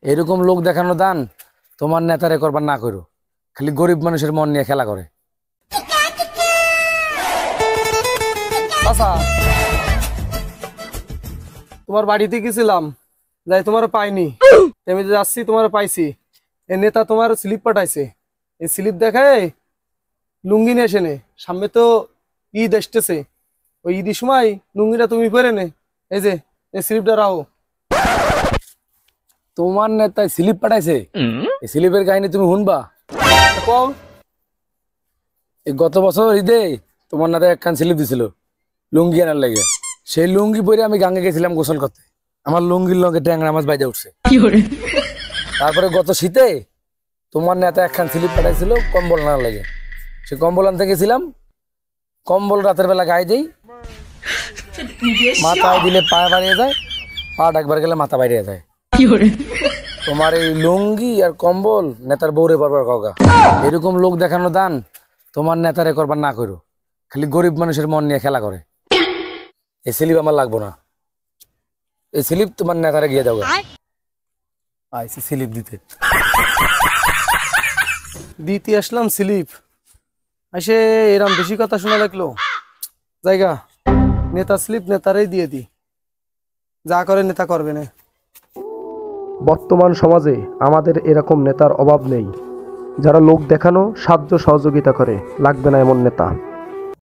এরকম লোক দেখানো দান তোমার নেতারে করবার না করো, খালি গরিব মানুষের মন নিয়ে খেলা করে। আচ্ছা, তোমার বাড়িতে গেছিলাম, যাই তোমার পাইনি, আমি যাচ্ছি তোমার পাইছি। এ নেতা তোমার স্লিপ পাঠাইছে, এই স্লিপ দেখায় লুঙ্গি নিয়ে এসে নে, সামনে তো ঈদ আসতেছে, ওই ঈদের সময় লুঙ্গিটা তুমি পরে নে, এই যে এই স্লিপটা রাখো। তোমার নেতায় স্লিপ পাঠাইছে, এই স্লিপের কাহিনী তুমি শুনবা? কও। এই গত বছর ঈদে তোমার নেতা একখান স্লিপ দিছিল লুঙ্গি আনার লাগে। সেই লুঙ্গি পরে আমি গাঙ্গে গেছিলাম গোসল করতে, আমার লুঙ্গির লঙ্গে ট্যাংরা মাছ বাইরে উঠছে। তারপরে গত শীতে তোমার নেতা একখান স্লিপ পাঠাইছিল কম্বল আনার লাগে, সে কম্বল আনতে গেছিলাম, কম্বল রাতের বেলা গায়ে দেই, মাথায় দিলে পা বাড়িয়ে যায়, পা ডাকবার গেলে মাথা বাইরে যায়। তোমার এই লুঙ্গি আর কম্বল নেতার বউরে বারবার কাউকা। এরকম লোক দেখানো দান তোমার নেতারে করবার না করো, খালি গরিব মানুষের মন নিয়ে খেলা করে। এই স্লিপ আমার লাগবো না, এই স্লিপ তোমার নেতারে গিয়ে যাবো। আইসি স্লিপ দিতে, দিতে আসলাম স্লিপ, এসে এরম বেশি কথা শোনা লাগলো। জায়গা নেতা স্লিপ নেতারাই দিয়ে দি, যা করে নেতা করবে না। বর্তমান সমাজে আমাদের এরকম নেতার অভাব নেই, যারা লোক দেখানো সাহায্য সহযোগিতা করে। লাগবে না এমন নেতা।